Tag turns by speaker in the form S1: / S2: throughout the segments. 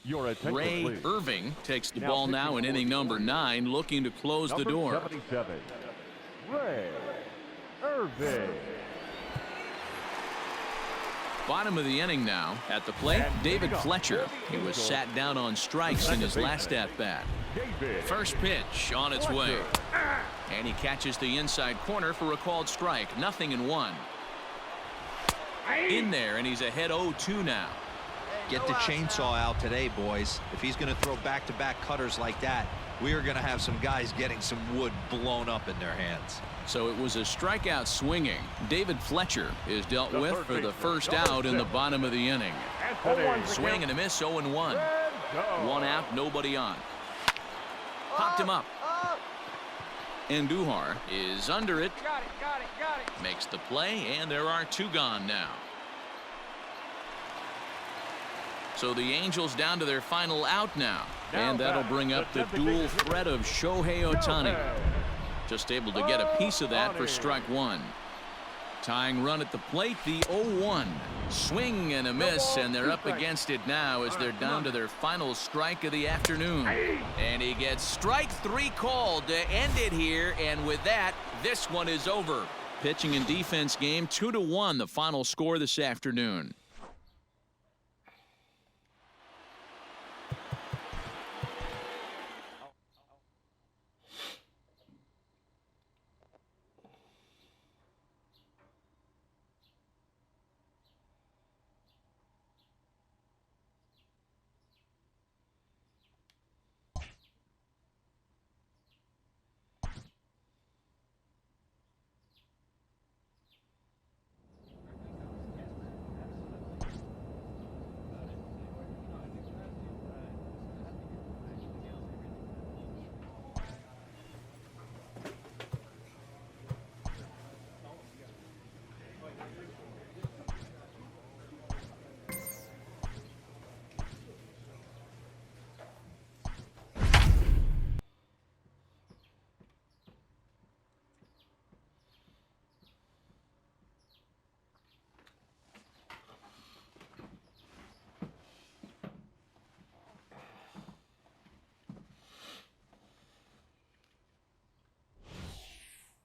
S1: Your attention,
S2: Ray
S1: please.
S2: Irving takes the ball now in inning number 9, looking to close the door.
S1: 77, Ray Irving.
S2: Bottom of the inning now. At the plate, David Fletcher. He was sat down on strikes in his last at-bat. First pitch on its way. And he catches the inside corner for a called strike. 0-1. In there, and he's ahead 0-2 now.
S3: Get the chainsaw out today, boys. If he's going to throw back-to-back cutters like that, we are going to have some guys getting some wood blown up in their hands.
S2: So it was a strikeout swinging. David Fletcher is dealt with for the first out in the bottom of the inning. Swing and a miss, 0-1. One out, nobody on. Popped him up. And Duhar is under it.
S4: Got it.
S2: Makes the play, and there are 2 gone now. So the Angels down to their final out now. And that'll bring up the dual threat of Shohei Ohtani. Just able to get a piece of that for strike 1. Tying run at the plate, the 0-1. Swing and a miss, and they're up against it now as they're down to their final strike of the afternoon. And he gets strike 3 called to end it here, and with that, this one is over. Pitching and defense game, 2-1, the final score this afternoon.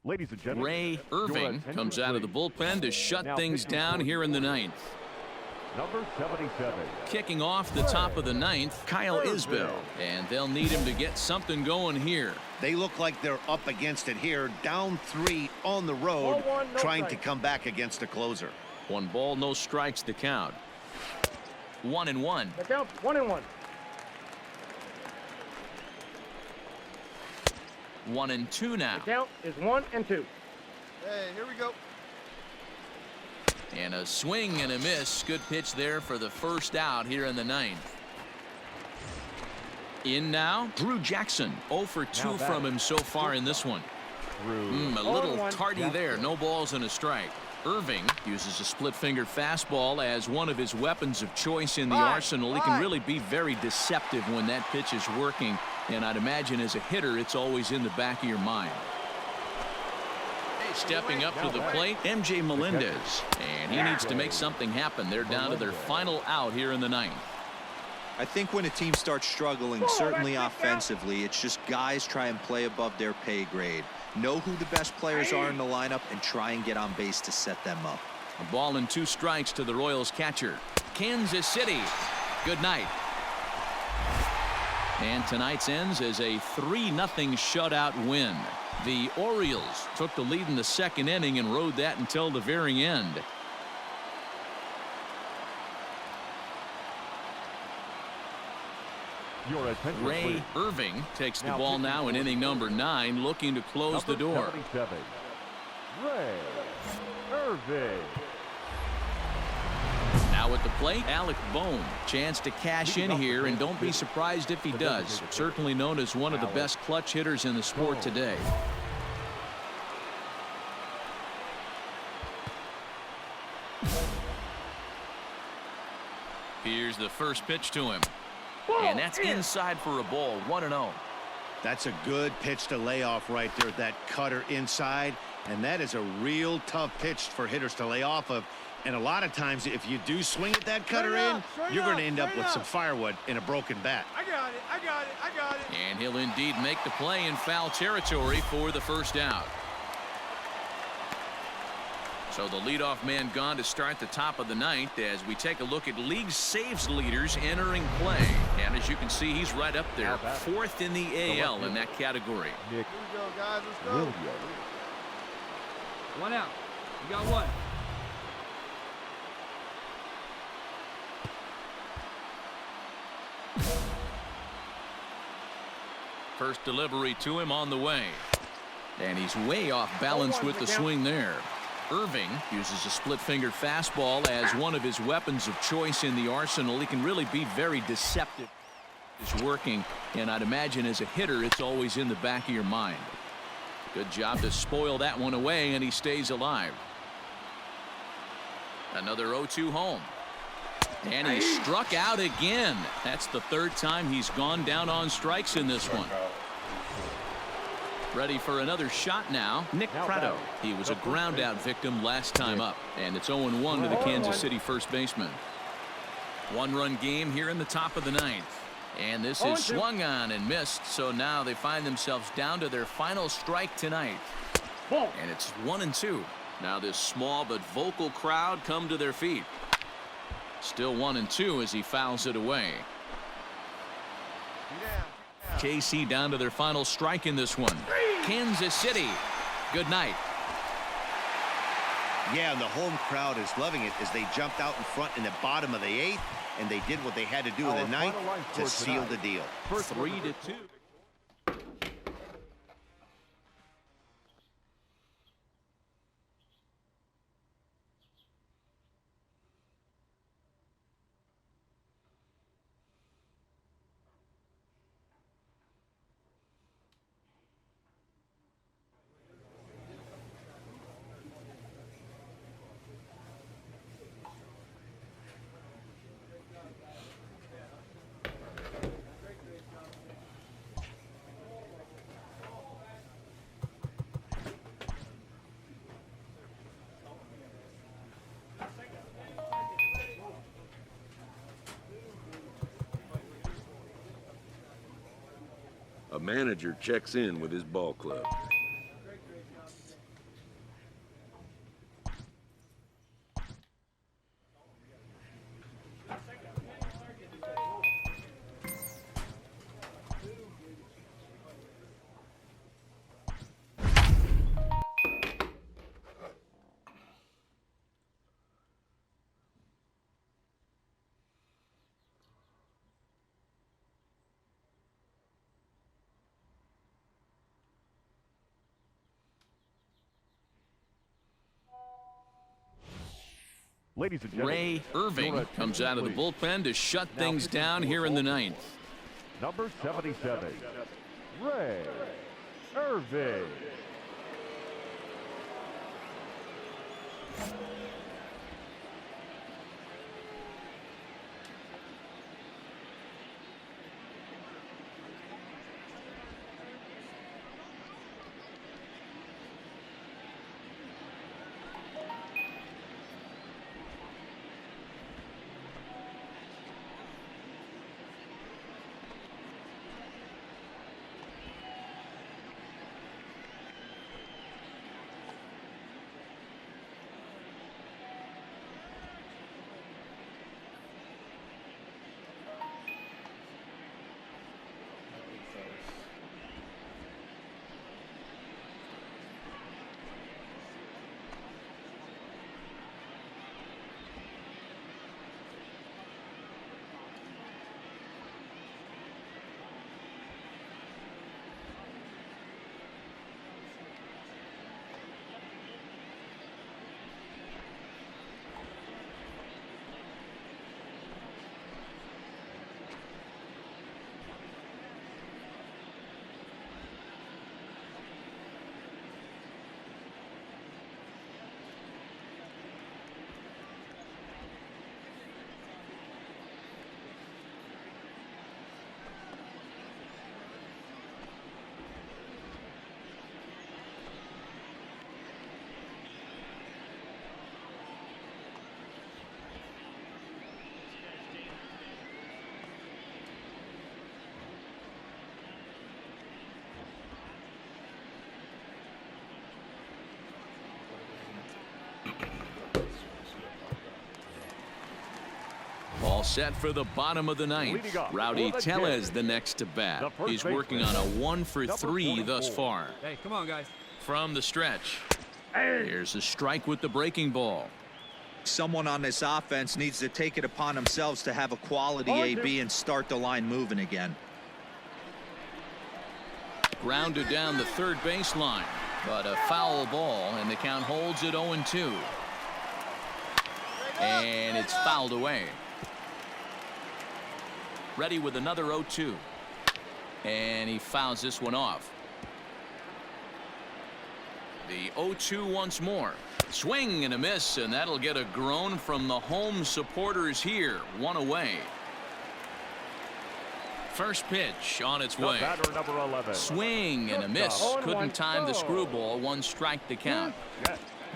S1: Ladies and gentlemen,
S2: Ray Irving comes out of the bullpen to shut things down here in the 9th.
S1: number 77.
S2: Kicking off the top of the 9th, Kyle Isbell, and they'll need him to get something going here.
S5: They look like they're up against it here, down 3 on the road, trying to come back against a closer.
S2: 1 ball, no strikes to count. 1-1.
S4: The count 1-1.
S2: 1-2 now.
S4: The count is 1-2.
S6: Hey, here we go.
S2: And a swing and a miss. Good pitch there for the first out here in the 9th. In now, Drew Jackson. 0 for 2 from him so far in this one. A little tardy there. No balls and a strike. Irving uses a split-finger fastball as one of his weapons of choice in the arsenal. He can really be very deceptive when that pitch is working. And I'd imagine as a hitter, it's always in the back of your mind. Stepping up to the plate, MJ Melendez. And he needs to make something happen. They're down to their final out here in the 9th.
S3: I think when a team starts struggling, certainly offensively, it's just guys try and play above their pay grade. Know who the best players are in the lineup and try and get on base to set them up.
S2: A ball and 2 strikes to the Royals catcher. Kansas City. Good night. And tonight's ends as a 3-0 shutout win. The Orioles took the lead in the 2nd inning and rode that until the very end.
S1: Your attention,
S2: Ray
S1: please.
S2: Irving takes the ball now in inning number 9, looking to close the door.
S1: 77. Ray Irving.
S2: Now at the plate, Alec Bohm. Chance to cash in here, and don't be surprised if he does. Certainly known as one of the best clutch hitters in the sport today. Here's the first pitch to him. And that's inside for a ball, 1-0.
S5: That's a good pitch to lay off right there, that cutter inside. And that is a real tough pitch for hitters to lay off of. And a lot of times, if you do swing at that cutter in, you're going to end up with some firewood in a broken bat.
S6: I got it. I got it. I got it.
S2: And he'll indeed make the play in foul territory for the first out. So the leadoff man gone to start the top of the ninth as we take a look at league saves leaders entering play. And as you can see, he's right up there, fourth in the AL in that category.
S6: Here we go, guys. Let's go.
S4: One out. You got one.
S2: First delivery to him on the way. And he's way off balance with the swing there. Irving uses a split-fingered fastball as one of his weapons of choice in the arsenal. He can really be very deceptive. It's working, and I'd imagine as a hitter, it's always in the back of your mind. Good job to spoil that one away, and he stays alive. Another 0-2 home. And he struck out again. That's the third time he's gone down on strikes in this one. Ready for another shot now. Nick Pratto. He was a ground out victim last time up. And it's 0-1 to the Kansas City first baseman. One-run game here in the top of the ninth. And this is swung on and missed. So now they find themselves down to their final strike tonight. And it's 1-2. Now this small but vocal crowd come to their feet. Still 1-2 as he fouls it away. KC down to their final strike in this one. Kansas City, good night.
S5: Yeah, and the home crowd is loving it as they jumped out in front in the bottom of the eighth, and they did what they had to do in the ninth to seal the deal.
S2: 3-2.
S7: A manager checks in with his ball club.
S1: Ladies and gentlemen,
S2: Ray Irving comes out of the bullpen to shut things down here in the ninth.
S1: number 77, Ray Irving.
S2: all set for the bottom of the ninth. Rowdy Tellez the next to bat. He's working on a 1-for-3 thus far.
S4: Hey, come on, guys.
S2: From the stretch. Here's a strike with the breaking ball.
S3: Someone on this offense needs to take it upon themselves to have a quality AB and start the line moving again.
S2: Grounded down the third baseline, but a foul ball, and the count holds at 0-2. And it's fouled away. Ready with another 0-2. And he fouls this one off. The 0-2 once more. Swing and a miss, and that'll get a groan from the home supporters here. One away. First pitch on its way.
S1: Number 11.
S2: Swing and a miss. Couldn't time the screwball. One strike to count.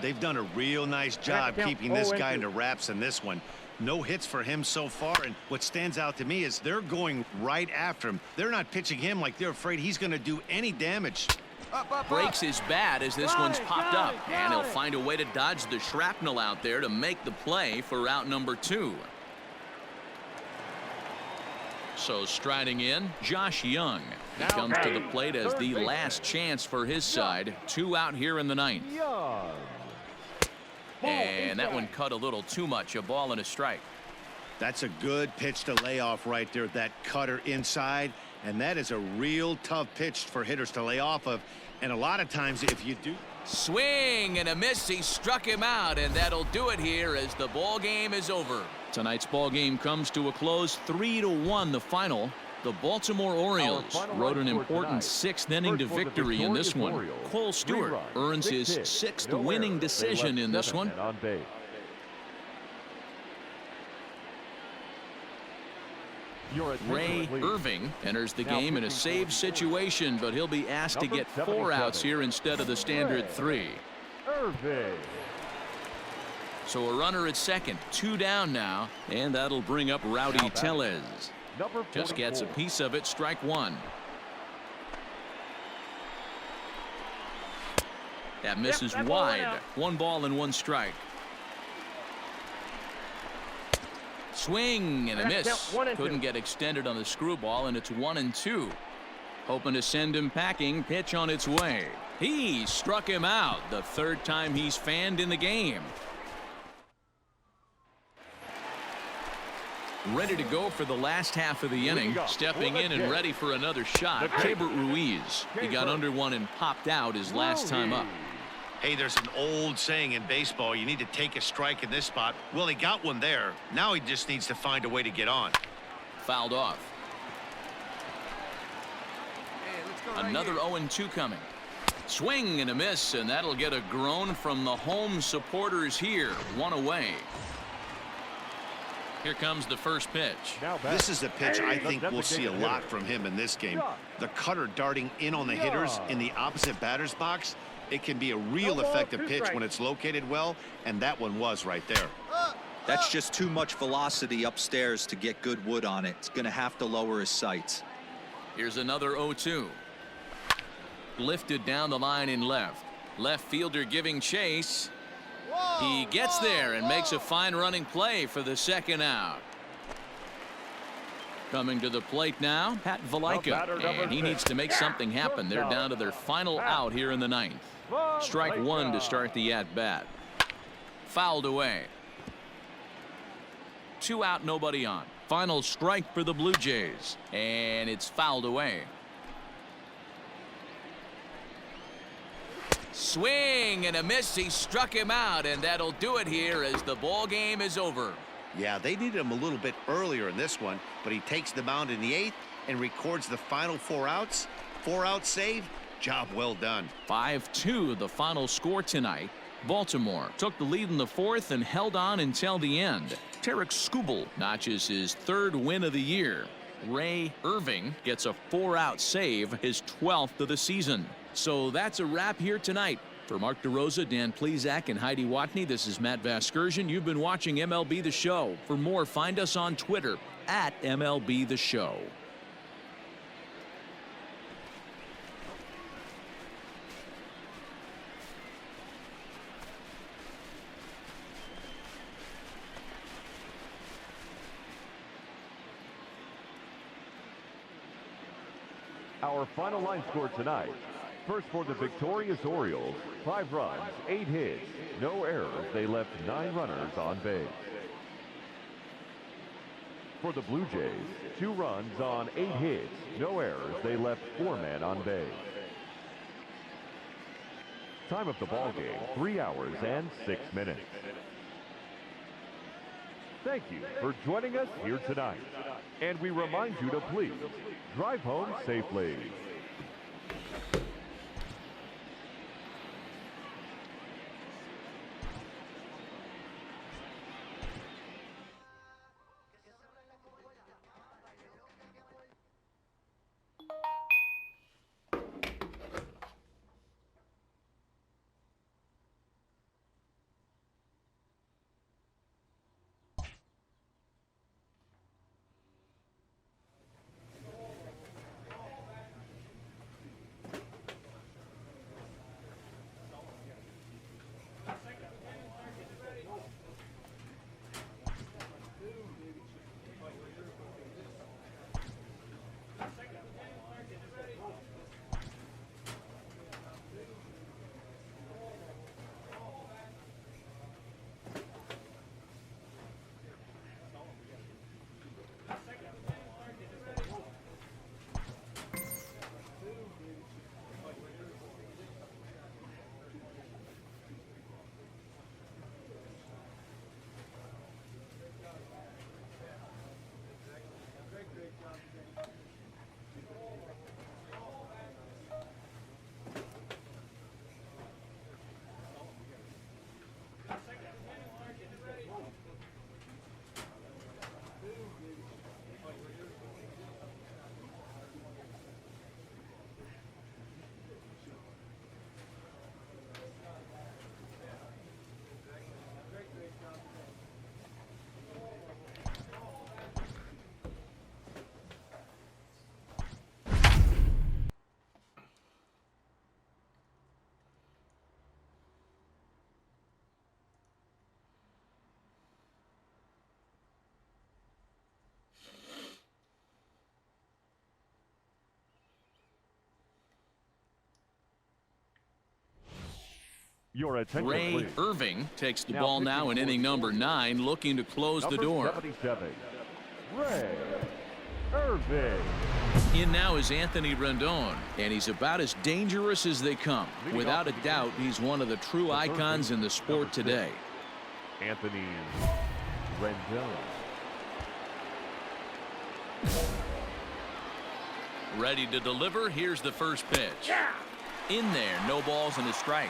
S5: They've done a real nice job keeping this guy into wraps in this one. No hits for him so far, and what stands out to me is they're going right after him. They're not pitching him like they're afraid he's going to do any damage.
S2: Breaks his bat as this one's popped up, and he'll find a way to dodge the shrapnel out there to make the play for out number 2. So striding in, Josh Young. He comes to the plate as the last chance for his side. 2 out here in the ninth. And that one cut a little too much. A ball and a strike.
S5: That's a good pitch to lay off right there. That cutter inside. And that is a real tough pitch for hitters to lay off of. And a lot of times if you do.
S2: Swing and a miss. He struck him out, and that'll do it here as the ball game is over. Tonight's ball game comes to a close. 3-1 the final. The Baltimore Orioles rode an important 6th inning to victory in this one. Cole Stewart earns his 6th winning decision in this one. Ray Irving enters the game in a save situation, but he'll be asked to get 4 outs here instead of the standard 3. So a runner at second, 2 down now, and that'll bring up Rowdy Tellez. Just gets a piece of it. Strike 1. That misses wide. 1 ball and 1 strike. Swing and a miss. Couldn't get extended on the screwball, and it's 1-2. Hoping to send him packing. Pitch on its way. He struck him out. The 3rd time he's fanned in the game. Ready to go for the last half of the inning. Stepping in and ready for another shot. Keibert Ruiz. He got under one and popped out his last time up.
S5: Hey, there's an old saying in baseball, you need to take a strike in this spot. Well, he got one there. Now he just needs to find a way to get on.
S2: Fouled off. Another 0-2 coming. Swing and a miss, and that'll get a groan from the home supporters here. 1 away. Here comes the first pitch.
S5: This is a pitch I think we'll see a lot from him in this game. The cutter darting in on the hitters in the opposite batter's box. It can be a real effective pitch when it's located well, and that one was right there.
S3: That's just too much velocity upstairs to get good wood on it. It's going to have to lower his sights.
S2: Here's another 0-2. Lifted down the line in left. Left fielder giving chase. He gets there and makes a fine running play for the 2nd out. Coming to the plate now, Pat Valaika, and he needs to make something happen. They're down to their final out here in the 9th. Strike 1 to start the at-bat. Fouled away. 2 out, nobody on. Final strike for the Blue Jays, and it's fouled away. Swing and a miss. He struck him out, and that'll do it here as the ball game is over.
S5: Yeah, they needed him a little bit earlier in this one, but he takes the mound in the 8th and records the final 4 outs. 4-out save. Job well done.
S2: 5-2 the final score tonight. Baltimore took the lead in the 4th and held on until the end. Tarek Skubal notches his 3rd win of the year. Ray Irving gets a 4-out save, his 12th of the season. So that's a wrap here tonight. For Mark DeRosa, Dan Plesac, and Heidi Watney, this is Matt Vasgersian. You've been watching MLB The Show. For more, find us on Twitter at MLB The Show.
S1: Our final line score tonight. First for the victorious Orioles, 5 runs, 8 hits, no errors. They left 9 runners on base. For the Blue Jays, 2 runs on 8 hits, no errors. They left 4 men on base. Time of the ball game, 3 hours and 6 minutes. Thank you for joining us here tonight. And we remind you to please drive home safely. Your attention,
S2: Ray
S1: please.
S2: Irving takes the
S1: Now
S2: ball now
S1: pitching
S2: in
S1: for
S2: inning
S1: the
S2: number
S1: Orioles.
S2: 9, looking to close the
S1: Number
S2: door.
S1: 77, Ray Irving.
S2: In now is Anthony Rendon, and he's about as dangerous as they come.
S1: Leading
S2: Without a
S1: off the
S2: doubt, he's one of the true
S1: The third
S2: icons in the
S1: baseman,
S2: sport
S1: number 6,
S2: today.
S1: Anthony Rendon.
S2: Ready to deliver. Here's the first pitch. In there, no balls and a strike.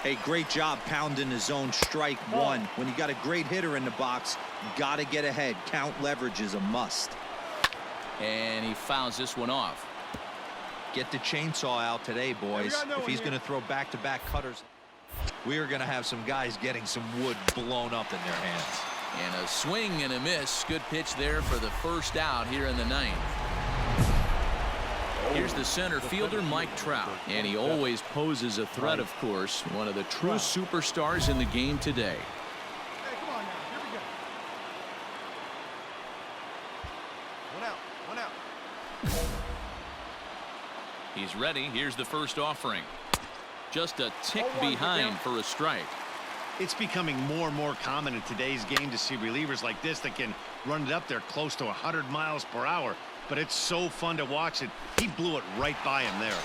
S3: Hey, great job pounding the zone, strike one. When you got a great hitter in the box, got to get ahead. Count leverage is a must.
S2: And he fouls this one off.
S3: Get the chainsaw out today, boys. If he's going to throw back-to-back cutters, we are going to have some guys getting some wood blown up in their hands.
S2: And a swing and a miss. Good pitch there for the first out here in the 9th. Here's the center fielder, Mike Trout. And he always poses a threat, of course. One of the true superstars in the game today.
S6: Hey, come on now. Here we go. One out.
S2: He's ready. Here's the first offering. Just a tick behind for a strike.
S5: It's becoming more and more common in today's game to see relievers like this that can run it up there close to 100 miles per hour. But it's so fun to watch it. He blew it right by him there.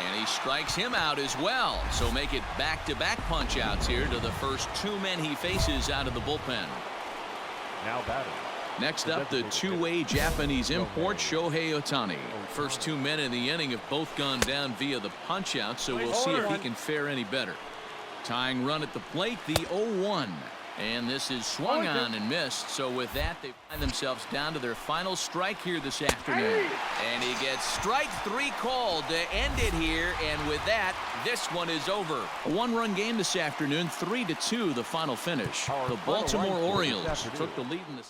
S2: And he strikes him out as well. So make it back-to-back punch-outs here to the first 2 men he faces out of the bullpen.
S1: Now batting.
S2: Next up, the two-way Japanese import, Shohei Ohtani. First 2 men in the inning have both gone down via the punch-out, so we'll see if he can fare any better. Tying run at the plate, the 0-1. And this is swung on and missed. So with that, they find themselves down to their final strike here this afternoon. And he gets strike 3 called to end it here. And with that, this one is over. A 1-run game this afternoon, 3-2 the final finish. The Baltimore Orioles took the lead in the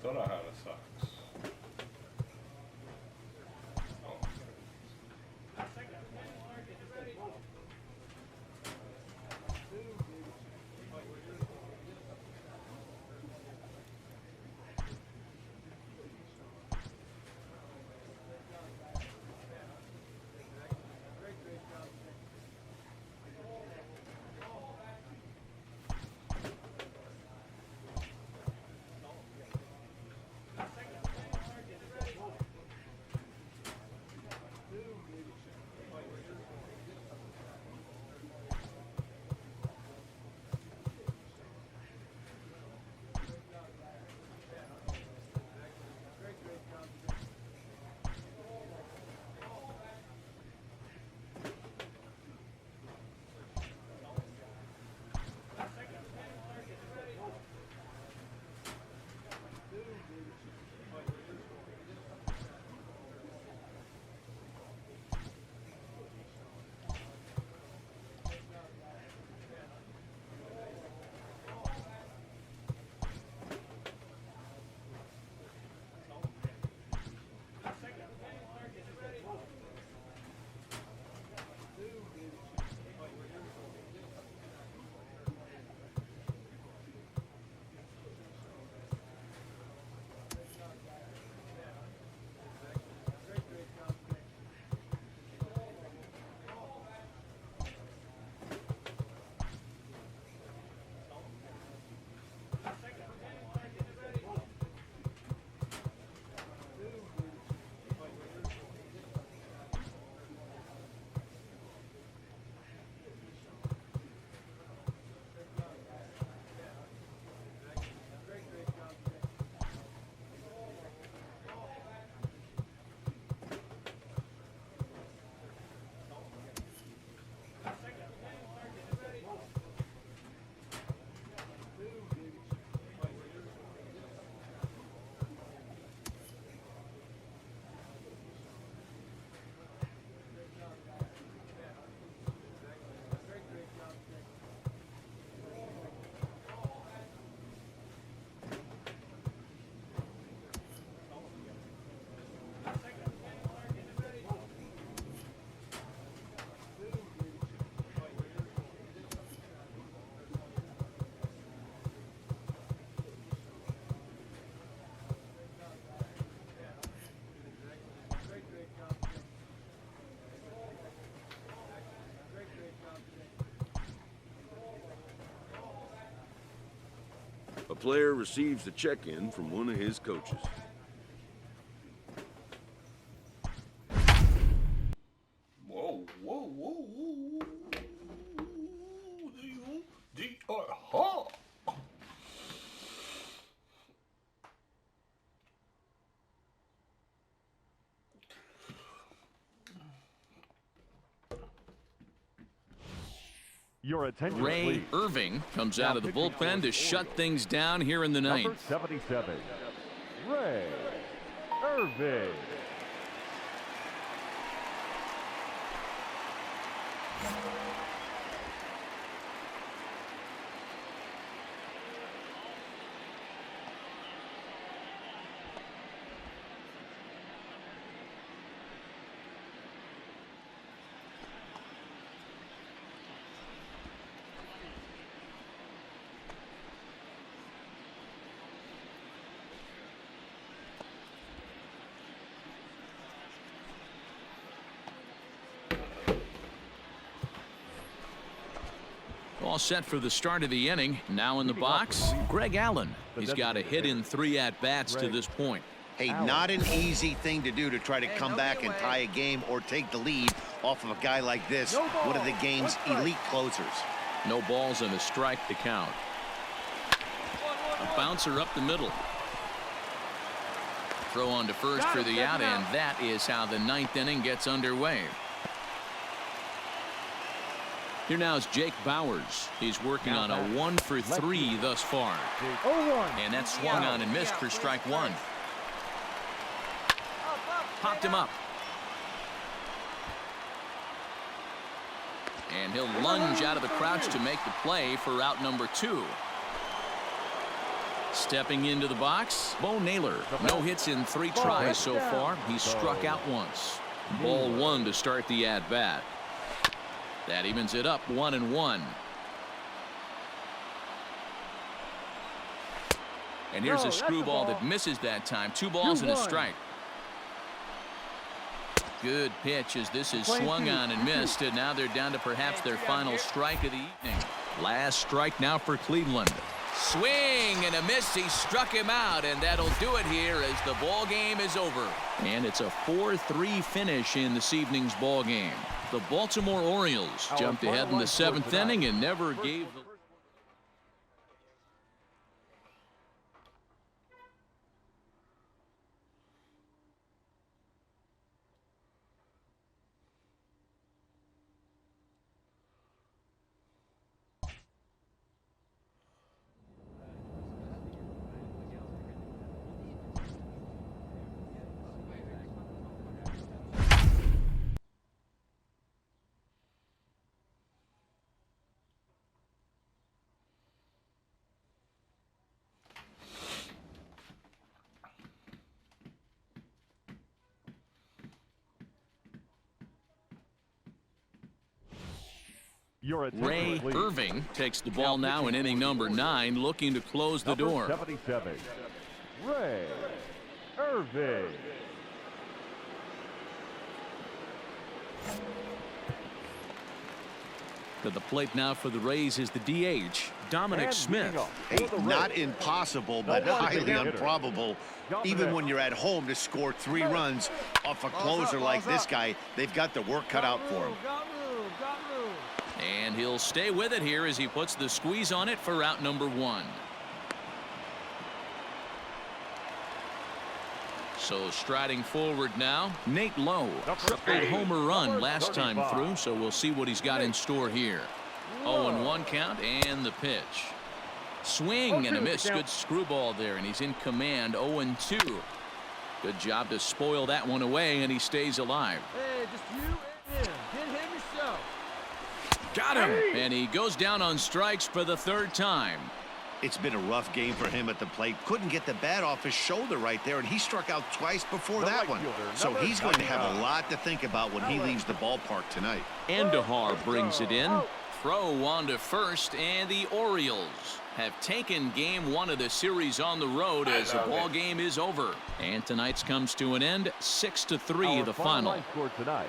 S8: thought I had a sax.
S7: A player receives a check-in from one of his coaches.
S8: Whoa, whoa, whoa, whoa.
S1: Your attention,
S2: Ray
S1: please.
S2: Irving comes
S1: Now
S2: out of the
S1: pitching
S2: bullpen
S1: for
S2: to shut
S1: Orioles.
S2: things down here in the
S1: Number
S2: ninth.
S1: 77, Ray Irving.
S2: All set for the start of the inning. Now in the box, Greg Allen. He's got a hit in 3 at-bats to this point.
S5: Hey, not an easy thing to do to try to come back and tie a game or take the lead off of a guy like this, one of the game's elite closers.
S2: No balls and a strike to count. A bouncer up the middle. Throw on to first for the out, and that is how the 9th inning gets underway. Here now is Jake Bowers. He's working on a 1 for 3 thus far. And that swung on and missed for strike 1. Popped him up. And he'll lunge out of the crouch to make the play for out number 2. Stepping into the box, Bo Naylor. No hits in 3 tries so far. He's struck out once. Ball 1 to start the at-bat. That evens it up 1-1. And here's a screwball that misses that time. 2 balls and a strike. Good pitch as this is swung on and missed. And now they're down to perhaps their final strike of the evening. Last strike now for Cleveland. Swing and a miss. He struck him out, and that'll do it here as the ball game is over. And it's a 4-3 finish in this evening's ball game. The Baltimore Orioles jumped ahead in the 7th inning and never gave the Ray Irving takes the ball now in inning number 9, looking to close the door.
S1: 77, Ray Irving.
S2: To the plate now for the Rays is the DH, Dominic Smith.
S5: Hey, not impossible, but highly improbable. Even when you're at home to score 3 runs off a closer like this guy, they've got the work cut out for him.
S2: And he'll stay with it here as he puts the squeeze on it for out number 1. So striding forward now, Nate Lowe. Triple homer run last time through, so we'll see what he's got in store here. 0-1 count and the pitch. Swing and a miss. Good screwball there, and he's in command. 0-2. Good job to spoil that one away, and he stays alive.
S6: Hey, just you and him. Get him yourself.
S2: Got him. And he goes down on strikes for the 3rd time.
S5: It's been a rough game for him at the plate. Couldn't get the bat off his shoulder right there, and he struck out twice before that one. So he's going to have a lot to think about when he leaves the ballpark tonight.
S2: Andahar brings it in. Throw on to first, and the Orioles have taken game 1 of the series on the road as the ball game is over. And tonight's comes to an end, 6-3 the final.
S1: Score tonight.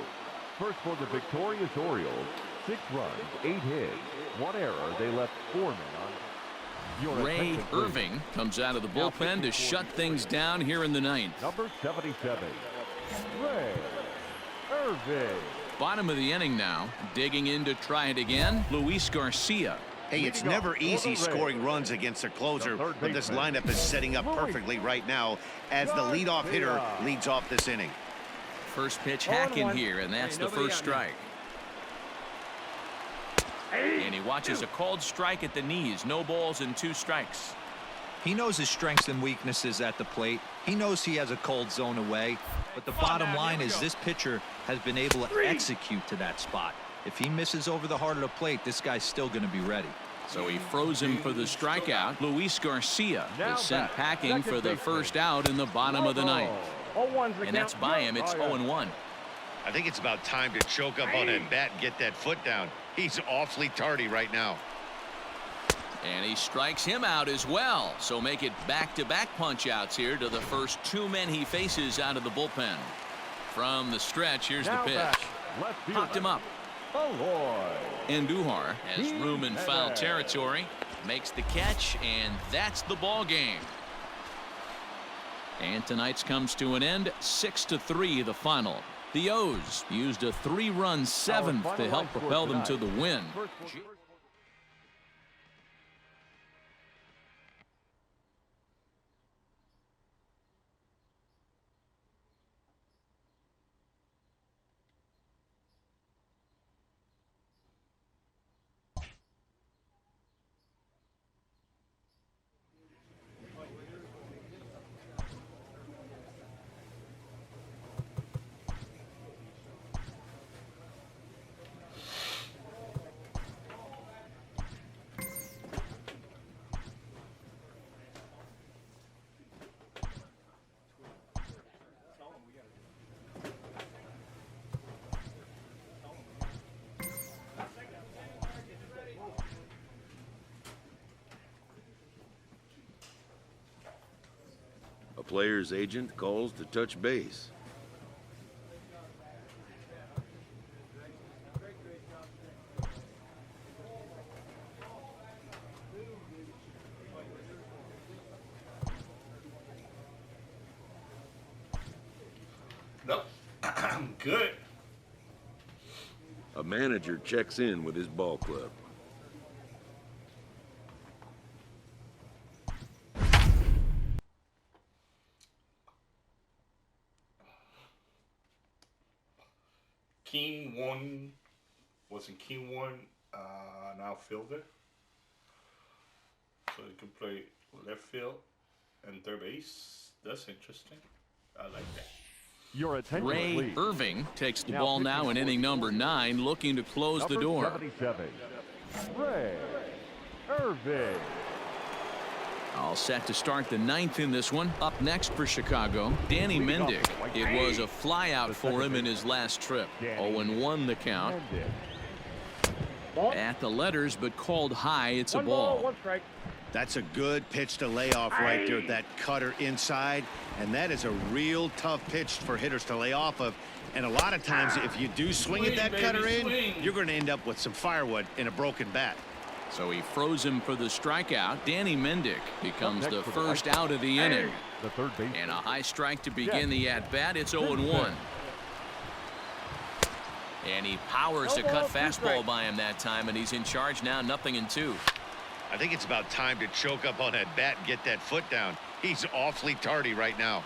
S1: First for the victorious Orioles, 6 runs, 8 hits, 1 error. They left 4 men on.
S2: Ray Irving comes out of the bullpen to shut things down here in the 9th.
S1: Number 77, Ray Irving.
S2: Bottom of the inning now, digging in to try it again, Luis Garcia.
S5: Hey, it's never easy scoring runs against a closer, but this lineup is setting up perfectly right now as the leadoff hitter leads off this inning.
S2: First pitch hacking here, and that's the first strike. And he watches a called strike at the knees. No balls and 2 strikes.
S3: He knows his strengths and weaknesses at the plate. He knows he has a cold zone away. But the bottom line is this pitcher has been able to execute to that spot. If he misses over the heart of the plate, this guy's still going to be ready.
S2: So he froze him for the strikeout. Luis Garcia is sent packing for the first out in the bottom of the 9th. And that's by him. It's 0-1.
S5: I think it's about time to choke up on that bat and get that foot down. He's awfully tardy right now.
S2: And he strikes him out as well. So make it back-to-back punch-outs here to the first 2 men he faces out of the bullpen. From the stretch, here's the pitch. Popped him up. Andújar has room in foul territory. Makes the catch, and that's the ball game. And tonight's comes to an end, 6-3 the final. The O's used a 3-run 7th to help propel them to the win.
S7: player's agent calls to touch base.
S8: Nope. I'm good.
S7: A manager checks in with his ball club.
S8: King one wasn't King one an outfielder, so he could play left field and third base. That's interesting. I like that.
S1: Your attention,
S2: Ray
S1: please.
S2: Irving takes the
S1: Now
S2: ball
S1: pitching
S2: now in
S1: for
S2: inning
S1: the
S2: number 9, looking to close the
S1: Number
S2: door.
S1: 77, Ray Irving.
S2: All set to start the 9th in this one. Up next for Chicago, Danny Mendick. It was a flyout for him in his last trip. 0-1 the count. At the letters, but called high. It's a ball.
S6: 1 strike.
S5: That's a good pitch to lay off right there with that cutter inside. And that is a real tough pitch for hitters to lay off of. And a lot of times, if you do swing at that
S8: baby,
S5: cutter in,
S8: swing.
S5: you're going to end up with some firewood in a broken bat.
S2: So he froze him for the strikeout. Danny Mendick becomes
S1: Up
S2: the
S1: next for the
S2: first
S1: White
S2: out of the inning.
S1: The third base.
S2: And a high strike to begin the at-bat. It's 0-1. And he powers a cut fastball by him that time, and he's in charge now, 0-2.
S5: I think it's about time to choke up on that bat and get that foot down. He's awfully tardy right now.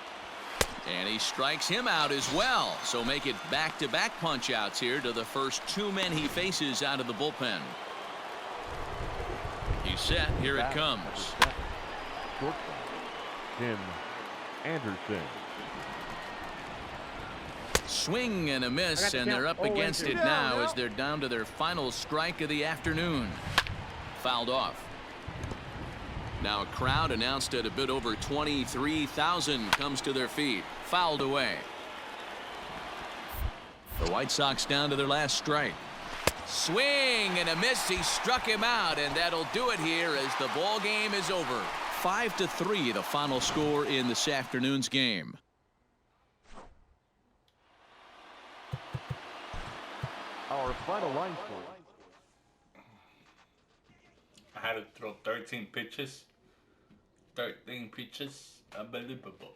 S2: And he strikes him out as well. So make it back-to-back punch-outs here to the first 2 men he faces out of the bullpen. He's set. Here it comes.
S1: Shortstop, Tim Anderson.
S2: Swing and a miss, and they're up against it now as they're down to their final strike of the afternoon. Fouled off. Now a crowd announced at a bit over 23,000 comes to their feet. Fouled away. The White Sox down to their last strike. Swing and a miss. He struck him out, and that'll do it here as the ball game is over. 5-3 the final score in this afternoon's game.
S1: Our final line score.
S8: I had to throw 13 pitches. 13 pitches. Unbelievable.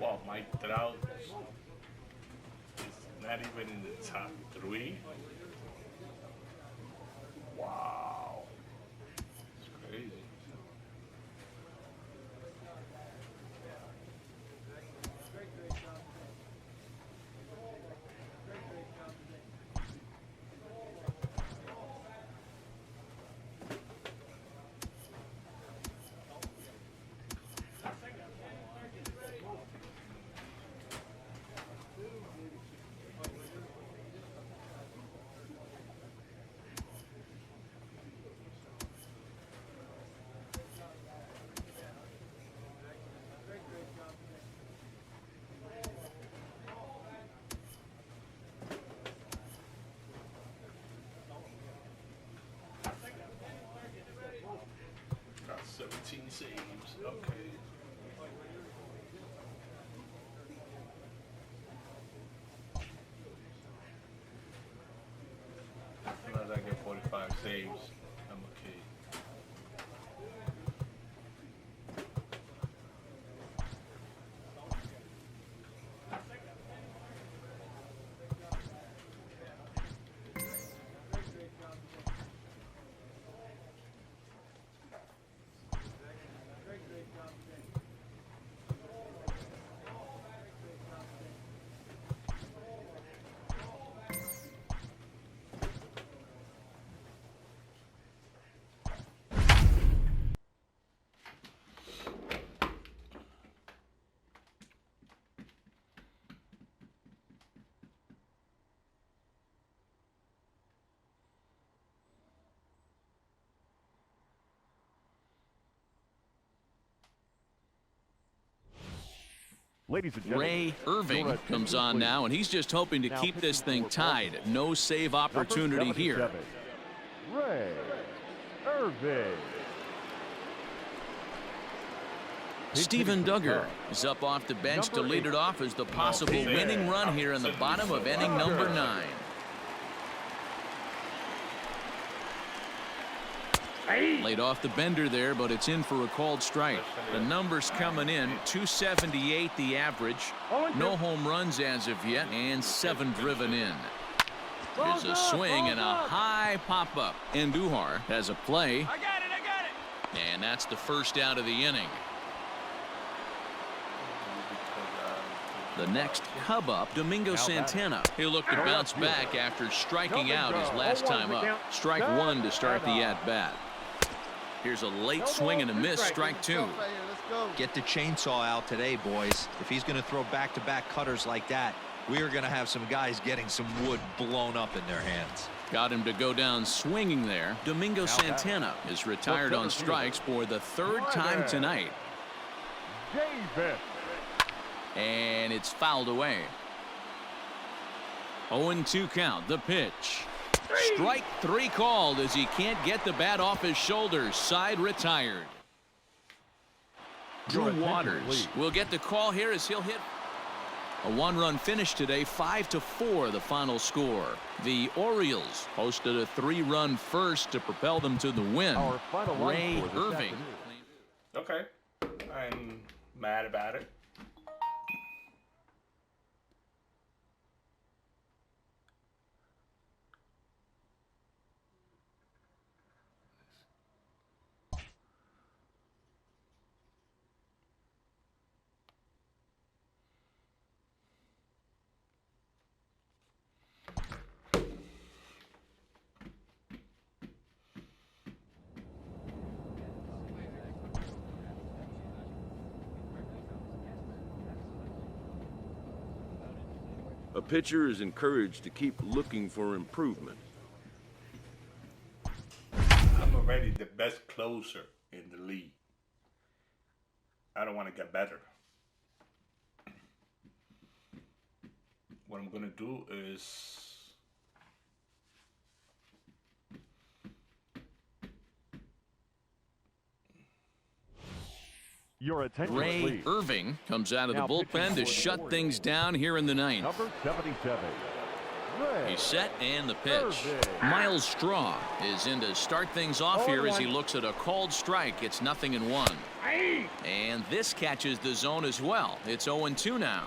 S8: Wow, Mike Trout is not even in the top 3. Wow. It's crazy. Got 17 saves. Okay. Unless I get 45 saves, I'm okay.
S1: Ladies and gentlemen,
S2: Ray Irving comes on now, and he's just hoping to keep this thing tied. No save opportunity here.
S1: Ray Irving.
S2: Steven Duggar is up off the bench to lead it off as the possible winning run here in the bottom of inning number 9. Laid off the bender there, but it's in for a called strike. The numbers coming in, 278 the average. No home runs as of yet, and 7 driven in. There's a swing and a high pop-up. Andujar has a play.
S6: I got it.
S2: And that's the first out of the inning. The next Cub up, Domingo Santana. He'll look to bounce back after striking out his last time up. Strike 1 to start the at-bat. Here's a late swing and a miss, strike 2.
S3: Get the chainsaw out today, boys. If he's going to throw back-to-back cutters like that, we are going to have some guys getting some wood blown up in their hands.
S2: Got him to go down swinging there. Domingo Santana is retired on strikes for the 3rd time tonight.
S1: Davis.
S2: And it's fouled away. 0-2 count. The pitch. Strike 3 called as he can't get the bat off his shoulders. Side retired. Drew Waters will get the call here as he'll hit. A 1-run finish today, 5-4 the final score. The Orioles posted a 3-run first to propel them to the win. Ray Irving.
S8: Okay, I'm mad about it.
S7: A pitcher is encouraged to keep looking for improvement.
S8: I'm already the best closer in the league. I don't want to get better. What I'm going to do is
S1: Your attention,
S2: Ray
S1: please.
S2: Irving comes out of the
S1: Now
S2: bullpen to shut things down here in the 9th.
S1: Number 77. Ray
S2: He's set and the pitch.
S1: Irving.
S2: Miles Straw is in to start things off here as he looks at a called strike. It's 0-1. And this catches the zone as well. It's 0-2 now.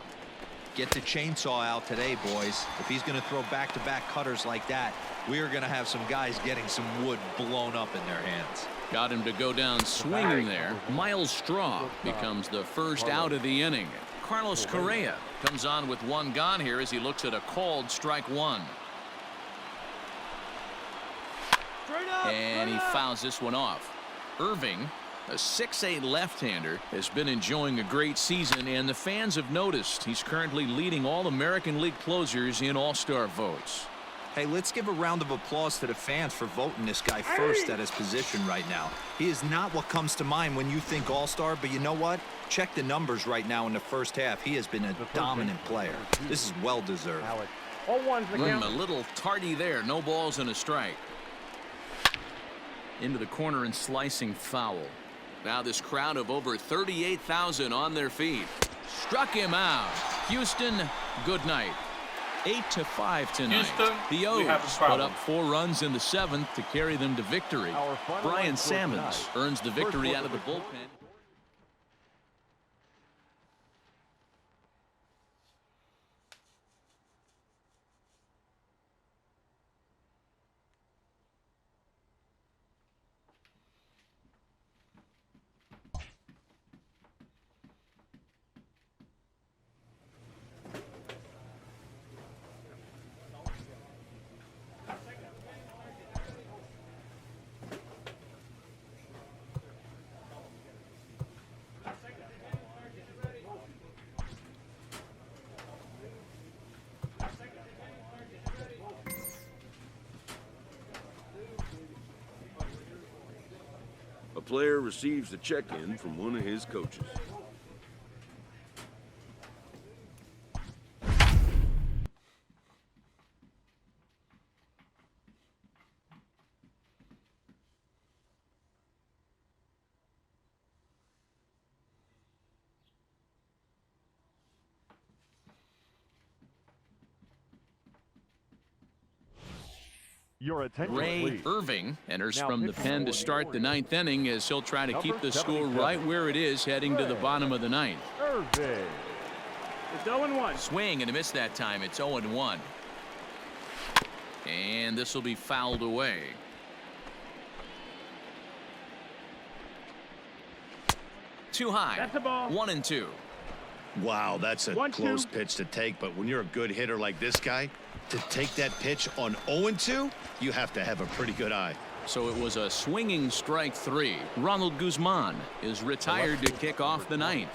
S3: Get the chainsaw out today, boys. If he's going to throw back-to-back cutters like that, we are going to have some guys getting some wood blown up in their hands.
S2: Got him to go down swinging there. Miles Straw becomes the first out of the inning. Carlos Correa comes on with 1 gone here as he looks at a called strike 1. And he fouls this one off. Irving, a 6'8" left-hander, has been enjoying a great season, and the fans have noticed he's currently leading all American League closers in All-Star votes.
S3: Hey, let's give a round of applause to the fans for voting this guy first at his position right now. He is not what comes to mind when you think All-Star, but you know what? Check the numbers right now in the first half. He has been a dominant player. This is well-deserved.
S2: A little tardy there. No balls and a strike. Into the corner and slicing foul. Now this crowd of over 38,000 on their feet. Struck him out. Houston, good night. 8-5 tonight.
S8: Houston,
S2: the O's put up 4 runs in the 7th to carry them to victory. Brian Sammons earns the victory out of the bullpen.
S7: A player receives a check-in from one of his coaches.
S1: Your attention,
S2: Ray
S1: please.
S2: Irving enters
S1: Now
S2: from the
S1: pitching
S2: pen to
S1: for the
S2: start the ninth inning as he'll try to keep the score
S1: 77.
S2: right where it is heading to the bottom of the ninth.
S1: Irving.
S4: It's 0-1.
S2: Swing and a miss that time. It's 0-1. And this will be fouled away. Too high.
S4: That's the ball.
S2: 1-2.
S5: Wow, that's a
S4: 1-2.
S5: close pitch to take, but when you're a good hitter like this guy, to take that pitch on 0-2, you have to have a pretty good eye.
S2: So it was a swinging strike 3. Ronald Guzman is retired to kick off the ninth.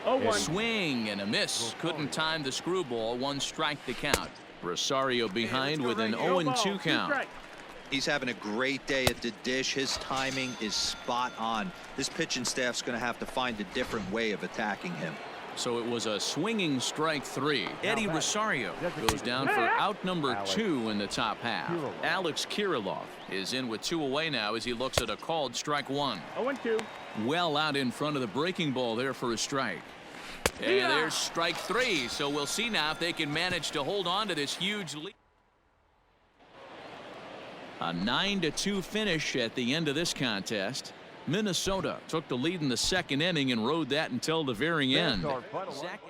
S4: 0-1.
S2: Swing and a miss. Couldn't time the screwball. 1 strike to count. Rosario behind with an 0-2 count.
S3: He's having a great day at the dish. His timing is spot on. This pitching staff's going to have to find a different way of attacking him.
S2: So it was a swinging strike 3. Eddie Rosario goes down for out number 2 in the top half. Alex Kirilloff is in with 2 away now as he looks at a called strike 1.
S4: 0-2.
S2: Well out in front of the breaking ball there for a strike. And there's strike 3. So we'll see now if they can manage to hold on to this huge lead. A 9-2 finish at the end of this contest. Minnesota took the lead in the second inning and rode that until the very end.
S1: That's our final
S2: Zach